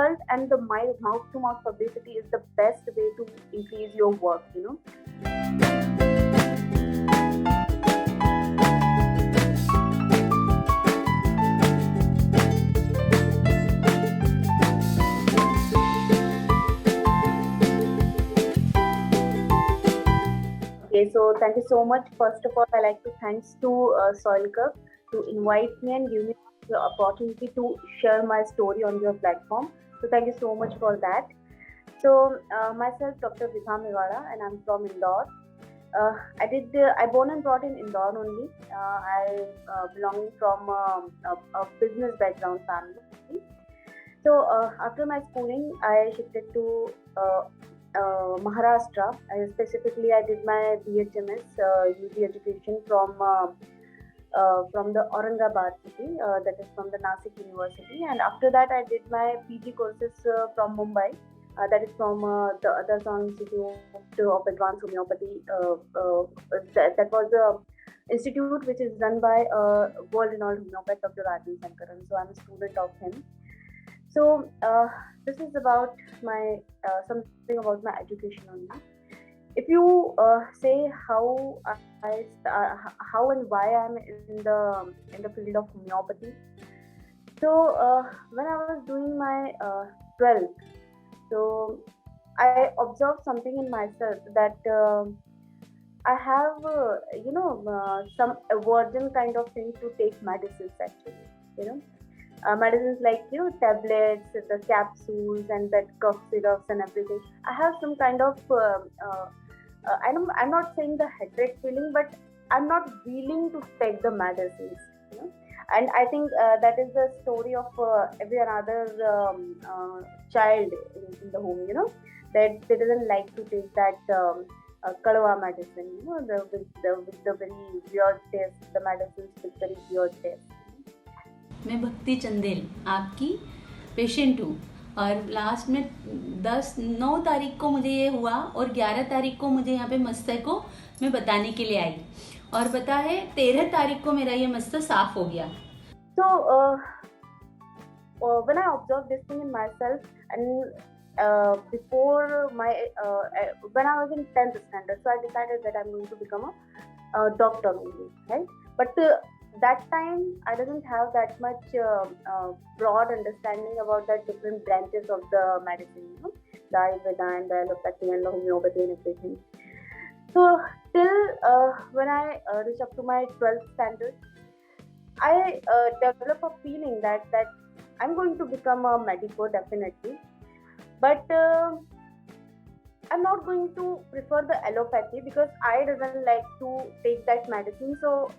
result and the mouth to mouth publicity is the best way to increase your work, you know. Okay, so thank you so much. First of all, I like to thanks to Soil Cup to invite me and give me the opportunity to share my story on your platform. So thank you so much for that. So myself, Dr. Vibha, and I'm from Indore. I born and brought in Indore only. I belonging from a business background family. So after my schooling, I shifted to Maharashtra. Specifically, I did my BHMS UG education from the Aurangabad city, that is from the Nasik University, and after that I did my PG courses from Mumbai, that is from the Other Institute of Advanced Homeopathy. That was a institute which is run by world-renowned homeopath Dr. Rajan Sankaran. So I'm a student of him. So this is about my something about my education only. If you say how and why I'm in the field of homeopathy, so when I was doing my 12th, so I observed something in myself that I have some aversion kind of thing to take medicines actually, you know. Medicines like tablets, the capsules, and that cough syrups and everything. I have some kind of I'm not saying the headache feeling, but I'm not willing to take the medicines. You know? And I think that is the story of every another child in the home. You know, that they doesn't like to take that kadwa medicine. You know, with the very weird taste, the medicines with very weird taste. मैं भक्ति चंदेल आपकी patient हूँ और last में 9 तारीख को मुझे ये हुआ और 11 तारीख को मुझे यहाँ पे मस्तक को मैं बताने के लिए आई और पता है 13 तारीख को मेरा ये मस्तक साफ हो गया. So when I observed this thing in myself and before my when I was in 10th standard, so I decided that I'm going to become a doctor only, right? But that time I didn't have that much broad understanding about the different branches of the medicine, you know, the Ayurveda and the allopathy and the homeopathy and everything. So till when I reach up to my 12th standard, I develop a feeling that I'm going to become a medico definitely, but I'm not going to prefer the allopathy because I doesn't like to take that medicine. So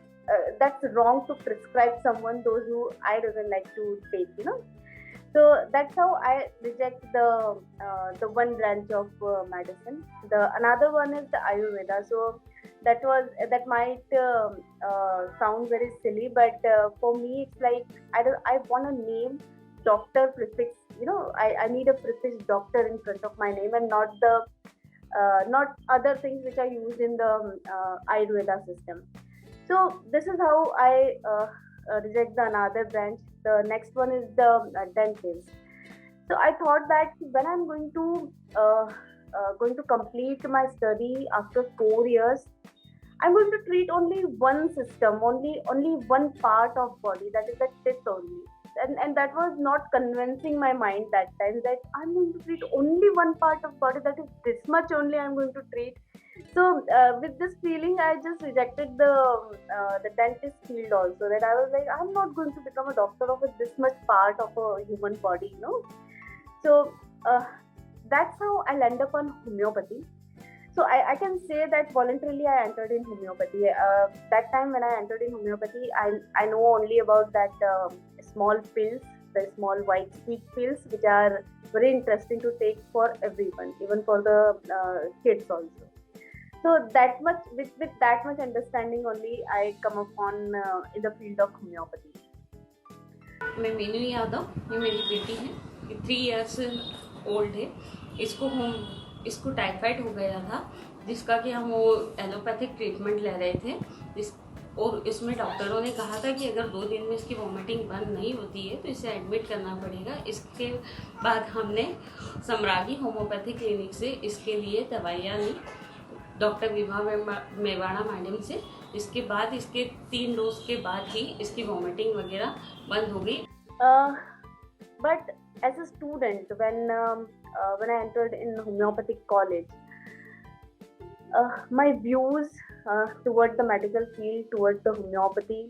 that's wrong to prescribe someone those who I doesn't like to take, you know. So that's how I reject the one branch of medicine. The another one is the Ayurveda. So that might sound very silly, but for me it's like I want a name doctor prefix. You know, I need a prefix doctor in front of my name and not other things which are used in the Ayurveda system. So this is how I reject the another branch. The next one is the dentist. So I thought that when I'm going to complete my study after 4 years, I'm going to treat only one system, only one part of body, that is the teeth only. And that was not convincing my mind that time, that I'm going to treat only one part of body, that is this much only I'm going to treat. So with this feeling, I just rejected the dentist field also. That I was like, I'm not going to become a doctor of this much part of a human body, you know. So that's how I landed up on homeopathy. So I can say that voluntarily I entered in homeopathy. That time when I entered in homeopathy, I know only about that small pills, the small white sweet pills, which are very interesting to take for everyone, even for the kids also. So that much with that much understanding only I come upon in the field of homeopathy. मैं मीनू यादव, ये मेरी बेटी है, 3 years old है. इसको typhoid हो गया था, जिसका कि हम वो एलोपैथिक ट्रीटमेंट ले रहे थे. और इसमें डॉक्टरों ने कहा था कि अगर 2 दिन में इसकी वॉमिटिंग बंद नहीं होती है तो इसे एडमिट करना पड़ेगा। इसके बाद हमने समरागी होम्योपैथी क्लिनिक से इसके लिए दवाइयाँ ली डॉक्टर विभा मेवाड़ा मैडम से। इसके बाद इसके 3 डोज के बाद ही इसकी वॉमिटिंग वगैरह बंद हो गई। But as a student, when I entered in homeopathic college, my views towards the medical field, towards the homeopathy,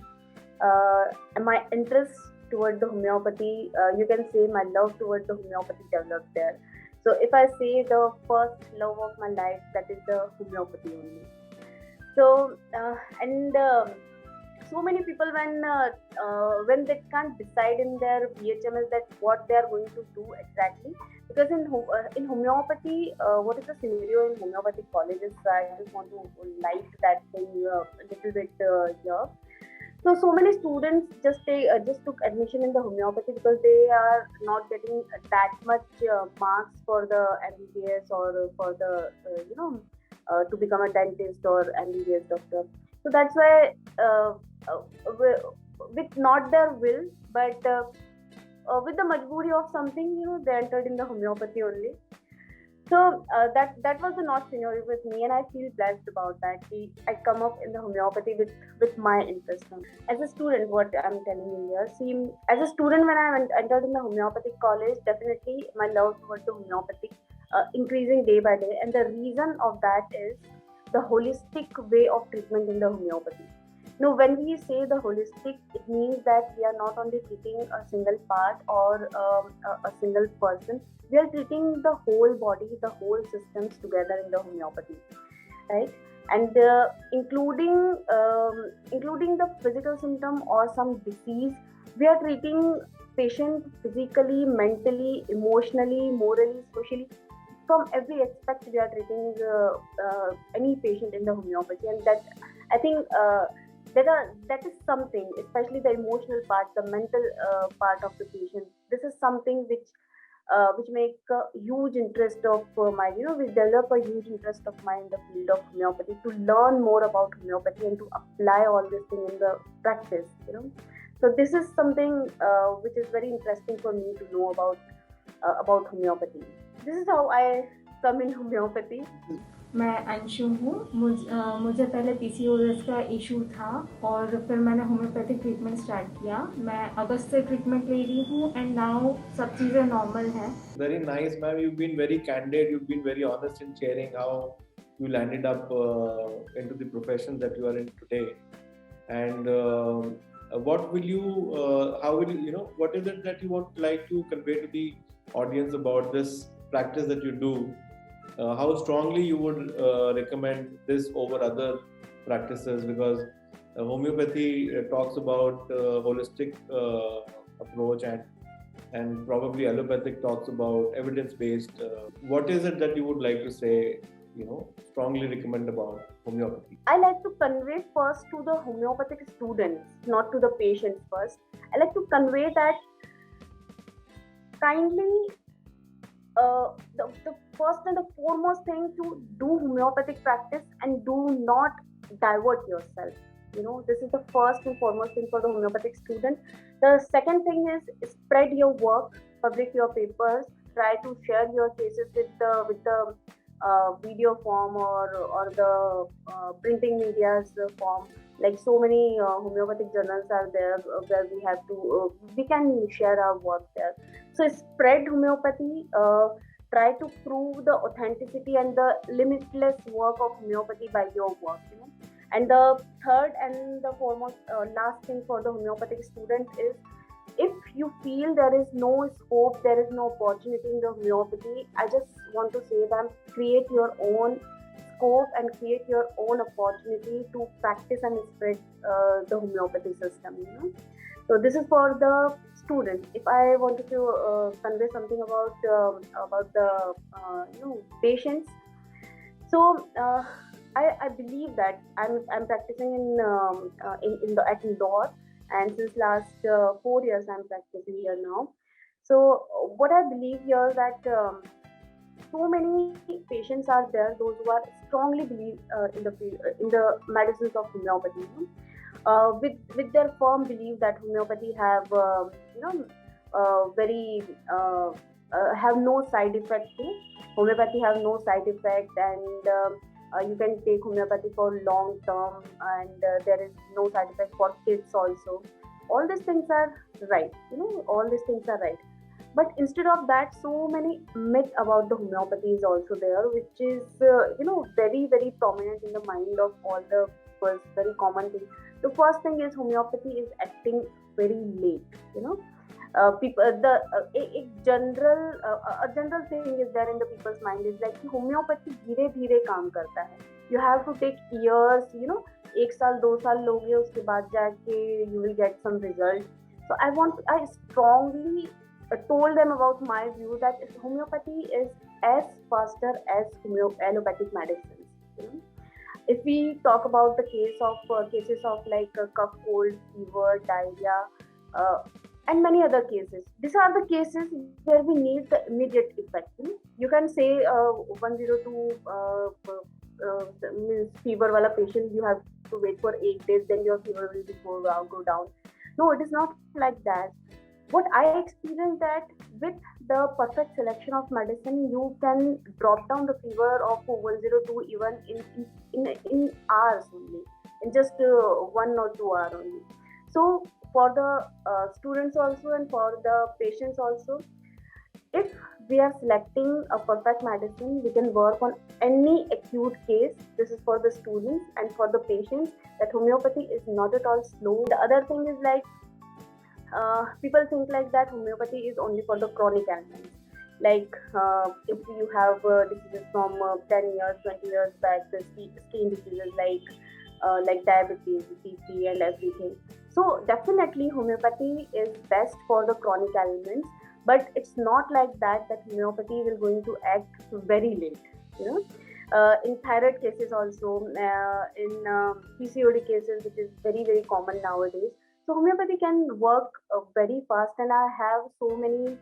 and my interest towards the homeopathy, you can say my love towards the homeopathy developed there. So if I say the first love of my life, that is the homeopathy only. So so many people when they can't decide in their BHMS that what they are going to do exactly, because in homeopathy, what is the scenario in homeopathic colleges? I just want to light that thing a little bit here. So many students just took admission in the homeopathy because they are not getting that much marks for the MBBS or for the to become a dentist or MBBS doctor. So that's why with not their will, but with the majboori of something, they entered in the homeopathy only. So that was the not scenario with me, and I feel blessed about that. I come up in the homeopathy with my interest. As a student, what I'm telling you here, see, as a student when I entered in the homeopathic college, definitely my love towards the homeopathy increasing day by day, and the reason of that is the holistic way of treatment in the homeopathy. Now, when we say the holistic, it means that we are not only treating a single part or a single person. We are treating the whole body, the whole systems together in the homeopathy, right? And including the physical symptom or some disease, we are treating patient physically, mentally, emotionally, morally, socially. From every aspect, we are treating any patient in the homeopathy, and that I think that is something, especially the emotional part, the mental part of the patient. This is something which make a huge interest of mine. We develop a huge interest of mine in the field of homeopathy to learn more about homeopathy and to apply all this thing in the practice. So this is something which is very interesting for me to know about homeopathy. This is how I come in homeopathy. मैं अंशु हूँ। मुझे पहले PCOD का issue था और फिर मैंने homeopathic treatment start किया। मैं अगस्त से ट्रीटमेंट ले रही हूँ एंड नाउ सब चीज़ें नॉर्मल हैं। Very nice, ma'am. You've been very candid. You've been very honest in sharing how you landed up into the profession that you are in today. And what will you, how will you, what is it that you would like to convey to the audience about this practice that you do? How strongly you would recommend this over other practices, because homeopathy talks about holistic approach and probably allopathic talks about evidence-based. What is it that you would like to say, strongly recommend about homeopathy? I like to convey first to the homeopathic students, not to the patients first. I like to convey that kindly the first and the foremost thing to do homeopathic practice and do not divert yourself. This is the first and foremost thing for the homeopathic student. The second thing is spread your work, publish your papers, try to share your cases with the video form or the printing media's form. Like so many homeopathic journals are there where we can share our work there. So spread homeopathy, try to prove the authenticity and the limitless work of homeopathy by your work. And the third and the foremost last thing for the homeopathic student is, if you feel there is no scope, there is no opportunity in the homeopathy, I just want to say that create your own scope and create your own opportunity to practice and spread the homeopathy system. So this is for the students. If I wanted to convey something about the patients, so I believe that I'm practicing at Indore, and since last 4 years I'm practicing here now. So what I believe here is that so many patients are there, those who are strongly believe in the medicines of homeopathy. with their firm belief that homeopathy have very have no side effect. Homeopathy have no side effect, and you can take homeopathy for long term, and there is no side effect for kids also. All these things are right. All these things are right. But instead of that, so many myth about the homeopathy is also there, which is very very prominent in the mind of all the people. Very common thing. The first thing is homeopathy is acting very late. People a general thing is there in the people's mind is like कि homeopathy धीरे धीरे काम करता है. You have to take years, 1 साल 2 साल लोगे उसके बाद जाके you will get some result. So I strongly told them about my view that homeopathy is as faster as allopathic medicines. If we talk about the cases of like cough, cold, fever, diarrhea, and many other cases, these are the cases where we need the immediate effect. You can say 102 means fever wala patient, you have to wait for 8 days, then your fever will go down. No, it is not like that. What I experienced that with the perfect selection of medicine, you can drop down the fever of 102 even in hours only, in just 1 or 2 hours only. So for the students also and for the patients also, if we are selecting a perfect medicine, we can work on any acute case. This is for the students and for the patients, that homeopathy is not at all slow. The other thing is like people think like that homeopathy is only for the chronic ailments. Like if you have diseases from 10 years, 20 years back, the skin diseases like diabetes, BP, and everything. So definitely homeopathy is best for the chronic ailments, but it's not like that homeopathy will going to act very late. In thyroid cases also, in PCOD cases, which is very very common nowadays. So homeopathy can work very fast, and I have so many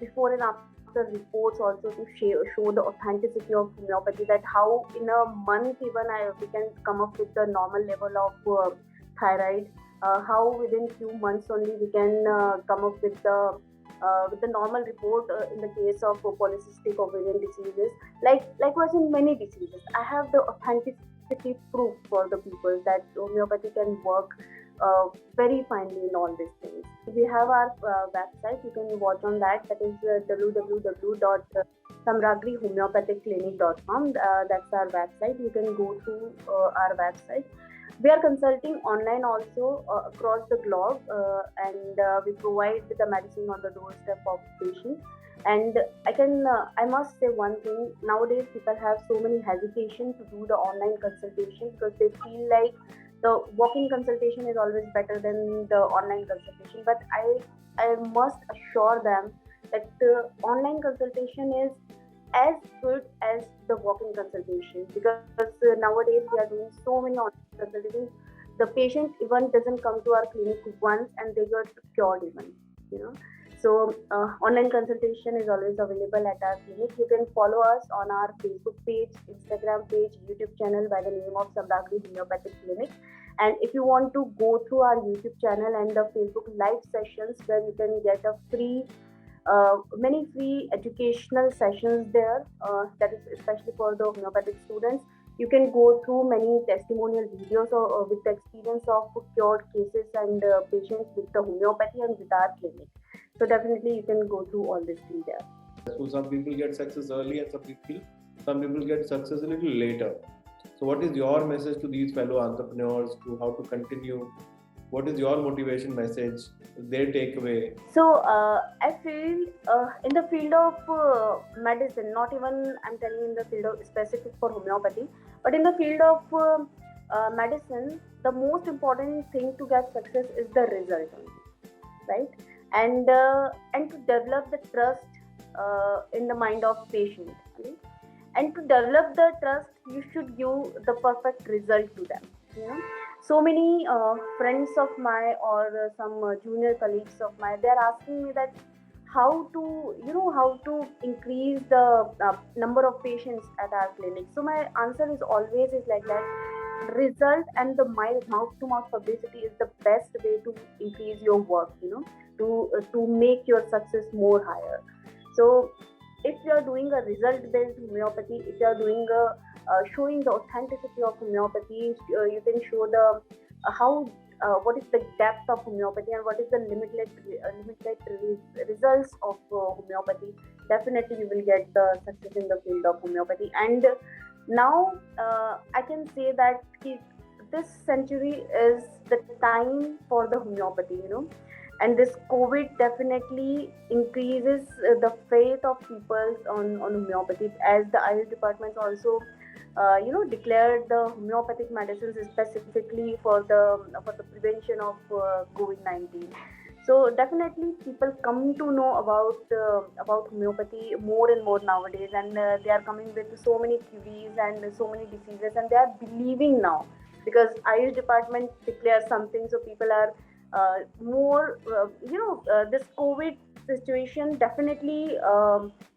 before and after reports also to show the authenticity of homeopathy, that how in a month even we can come up with the normal level of thyroid, how within few months only we can come up with the normal report in the case of polycystic ovarian diseases, likewise in many diseases. I have the authenticity proof for the people that homeopathy can work very finely in all these things. We have our website, you can watch on that is www.samrageehomeopathicclinic.com. That's our website. You can go to our website. We are consulting online also across the globe, and we provide the medicine on the doorstep of patients. And I must say one thing, nowadays people have so many hesitation to do the online consultation because they feel like the walk-in consultation is always better than the online consultation. But I must assure them that the online consultation is as good as the walk-in consultation, because nowadays we are doing so many online consultations. The patient even doesn't come to our clinic once and they get cured even. So online consultation is always available at our clinic. You can follow us on our Facebook page, Instagram page, YouTube channel by the name of Samragee Homeopathic Clinic. And if you want to go through our YouTube channel and the Facebook live sessions, where you can get a many free educational sessions there, that is especially for the homeopathic students. You can go through many testimonial videos with the experience of cured cases and patients with the homeopathy and with our clinic. So definitely you can go through all this thing there. So some people get success early and some people get success a little later. So what is your message to these fellow entrepreneurs to how to continue? What is your motivation message, their takeaway? So I feel in the field of medicine, not even I'm telling in the field of specific for homeopathy, but in the field of medicine, the most important thing to get success is the result only, right? And to develop the trust in the mind of patient, right? And to develop the trust, you should give the perfect result to them. So many friends of mine or some junior colleagues of mine, they are asking me that how to increase the number of patients at our clinic. So my answer is always like that. result and the mouth to mouth publicity is the best way to increase your work, to make your success more higher. So if you are doing a result based homeopathy, if you are doing a showing the authenticity of homeopathy, you can show the how what is the depth of homeopathy and what is the limited results of homeopathy. Definitely you will get the success in the field of homeopathy. And now I can say that this century is the time for the homeopathy. And this COVID definitely increases the faith of people on homeopathy, as the Ayush departments also declared the homeopathic medicines specifically for the prevention of COVID-19. So definitely people come to know about homeopathy more and more nowadays, and they are coming with so many queries and so many diseases, and they are believing now because Ayush department declares something, so people are more. This COVID situation definitely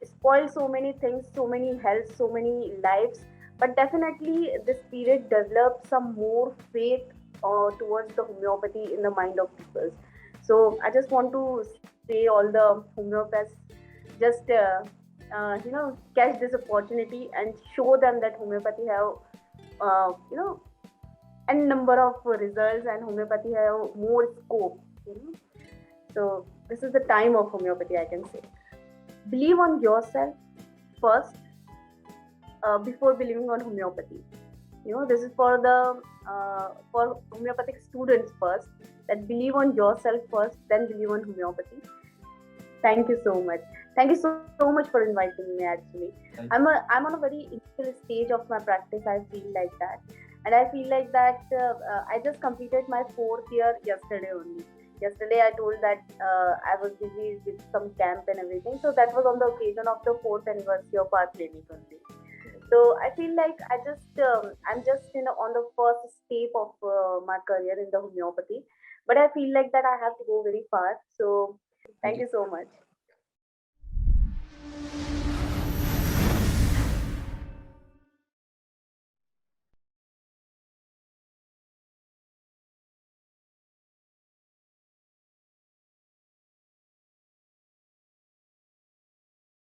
spoils so many things, so many health, so many lives. But definitely this period developed some more faith towards the homeopathy in the mind of people. So I just want to say all the homeopaths, just catch this opportunity and show them that homeopathy have uh, you know n number of results, and homeopathy have more scope. So this is the time of homeopathy, I can say. Believe on yourself first before believing on homeopathy. This is for the for homeopathic students first, that believe on yourself first, then believe on homeopathy. Thank you so much. Thank you so much for inviting me. Actually, I'm on a very initial stage of my practice. I feel like that, and I feel like that I just completed my 4th year yesterday only. Yesterday, I told that I was busy with some camp and everything. So that was on the occasion of the 4th anniversary of our clinic only. So I feel like I'm just on the first step of my career in the homeopathy, but I feel like that I have to go very far. So thank you so much.